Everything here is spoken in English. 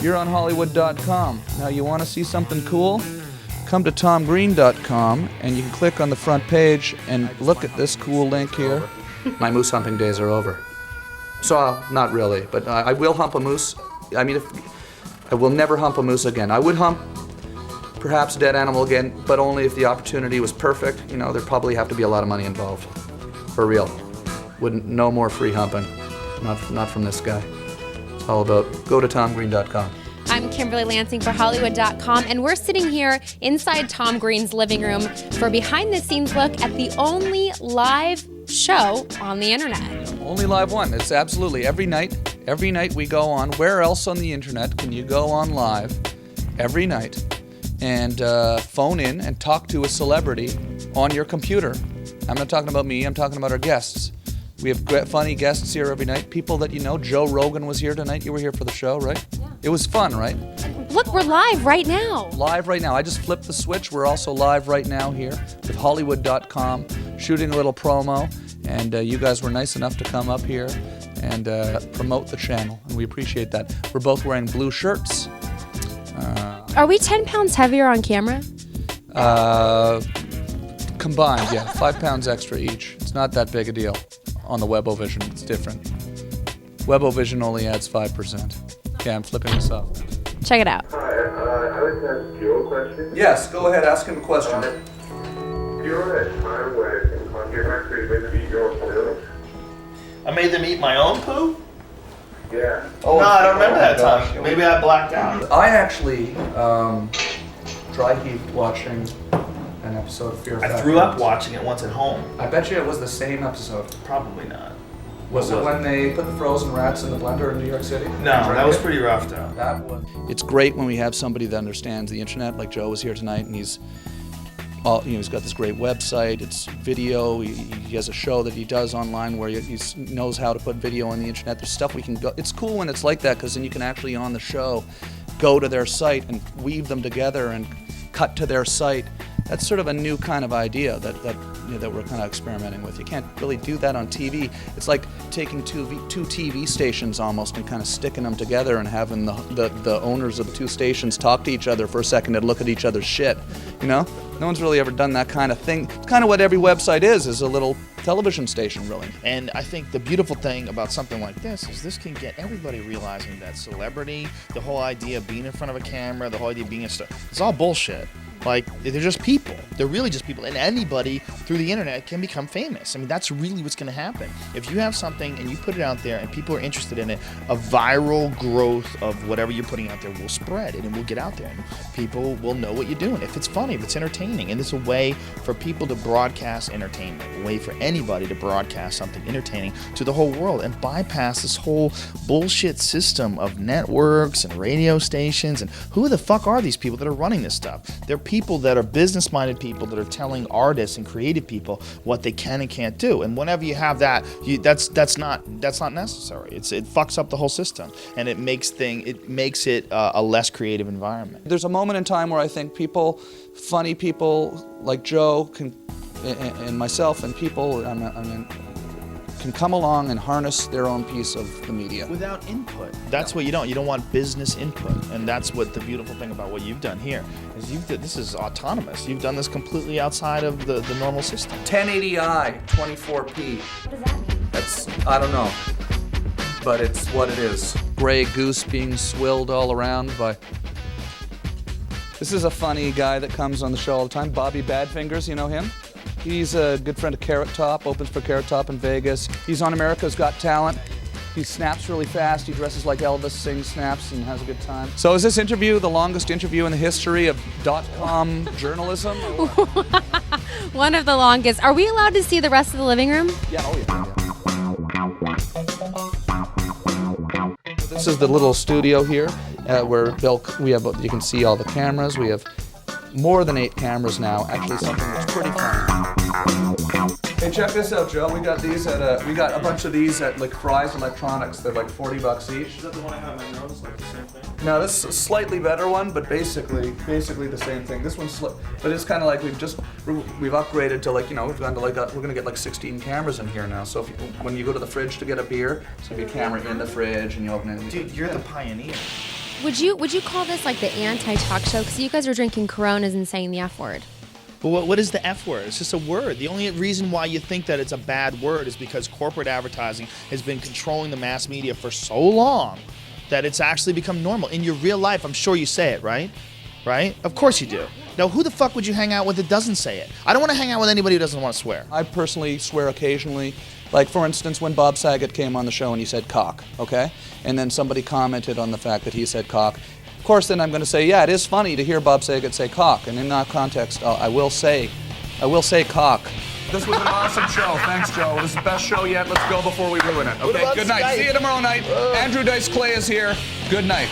you're on Hollywood.com. Now you want to see something cool? Come to TomGreen.com and you can click on the front page and look at this cool link here. My moose humping days are over. So, not really, but I will hump a moose. I mean, I will never hump a moose again. I would hump perhaps a dead animal again, but only if the opportunity was perfect. You know, there'd probably have to be a lot of money involved. For real. No more free humping. Not from this guy. It's all about go to TomGreen.com. I'm Kimberly Lansing for Hollywood.com, and we're sitting here inside Tom Green's living room for a behind-the-scenes look at the only live show on the internet. Only live one. It's absolutely every night. Every night we go on. Where else on the internet can you go on live every night and phone in and talk to a celebrity on your computer? I'm not talking about me. I'm talking about our guests. We have funny guests here every night. People that you know. Joe Rogan was here tonight. You were here for the show, right? Yeah. It was fun, right? Look, we're live right now. Live right now. I just flipped the switch. We're also live right now here with Hollywood.com, shooting a little promo. And you guys were nice enough to come up here and promote the channel. And we appreciate that. We're both wearing blue shirts. Are we 10 pounds heavier on camera? Combined, yeah. 5 pounds extra each. It's not that big a deal. On the WebOvision, it's different. WebOvision only adds 5%. Yeah, I'm flipping this up. Check it out. Hi, I would like to ask Joe a question. Yes, go ahead, ask him a question. You're at a time where in Conquer Factory, you made eat your own poo? I made them eat my own poo? Yeah. Oh, no, I don't remember that gosh. time. Maybe I blacked out. I actually dry heaved watching an episode of Fear I Factor. threw up watching it once at home. I bet you it was the same episode. Probably not. Was it when they put the frozen rats in the blender in New York City? No, that was pretty rough though. That was. It's great when we have somebody that understands the internet, like Joe was here tonight, and he's got this great website. It's video. He has a show that he does online where he knows how to put video on the internet. There's stuff we can go. It's cool when it's like that because then you can actually on the show go to their site and weave them together and cut to their site. That's sort of a new kind of idea that we're kind of experimenting with. You can't really do that on TV. It's like taking two TV stations almost and kind of sticking them together and having the owners of the two stations talk to each other for a second and look at each other's shit. You know? No one's really ever done that kind of thing. It's kind of what every website is a little television station, really. And I think the beautiful thing about something like this is this can get everybody realizing that celebrity, the whole idea of being in front of a camera, the whole idea of being a star, it's all bullshit. Like, they're just people. They're really just people. And anybody through the internet can become famous. I mean, that's really what's going to happen. If you have something and you put it out there and people are interested in it, a viral growth of whatever you're putting out there will spread and it will get out there. And people will know what you're doing. If it's funny, if it's entertaining. And it's a way for people to broadcast entertainment, a way for anybody to broadcast something entertaining to the whole world and bypass this whole bullshit system of networks and radio stations. And who the fuck are these people that are running this stuff? They're people that are business-minded people that are telling artists and creative people what they can and can't do. And whenever you have that, that's not necessary. It fucks up the whole system, and it makes it a less creative environment. There's a moment in time where I think funny people like Joe and myself and people, can come along and harness their own piece of the media. Without input. That's what you don't. You don't want business input. And that's what the beautiful thing about what you've done here is this is autonomous. You've done this completely outside of the normal system. 1080i, 24p. What does that mean? That's, I don't know, but it's what it is. Gray goose being swilled all around by... This is a funny guy that comes on the show all the time, Bobby Badfingers, you know him? He's a good friend of Carrot Top, opens for Carrot Top in Vegas. He's on America's Got Talent. He snaps really fast, he dresses like Elvis, sings snaps, and has a good time. So is this interview the longest interview in the history of .com journalism? One of the longest. Are we allowed to see the rest of the living room? Yeah, oh yeah. This is the little studio here where you can see all the cameras. We have more than 8 cameras now. Actually, something that's pretty fun. Hey, check this out, Joe. We got these we got a bunch of these at like Fry's Electronics. They're like $40 each. Is that the one I have on my nose? Like the same thing? No, this is a slightly better one, but basically the same thing. This one's but it's kind of like we've upgraded to like, we've gone to like we're gonna get like 16 cameras in here now. So when you go to the fridge to get a beer, it's gonna be a camera in the fridge and you open it. Dude, you're the pioneer. Would you call this like the anti-talk show? Because you guys are drinking Coronas and saying the F word. But what is the F word? It's just a word. The only reason why you think that it's a bad word is because corporate advertising has been controlling the mass media for so long that it's actually become normal. In your real life, I'm sure you say it, right? Right? Of course you do. Now, who the fuck would you hang out with that doesn't say it? I don't want to hang out with anybody who doesn't want to swear. I personally swear occasionally. Like, for instance, when Bob Saget came on the show and he said cock, okay? And then somebody commented on the fact that he said cock. Of course, then I'm going to say, yeah, it is funny to hear Bob Saget say cock. And in that context, I will say cock. This was an awesome show. Thanks, Joe. This is the best show yet. Let's go before we ruin it. Okay, good night. Skype? See you tomorrow night. Andrew Dice Clay is here. Good night.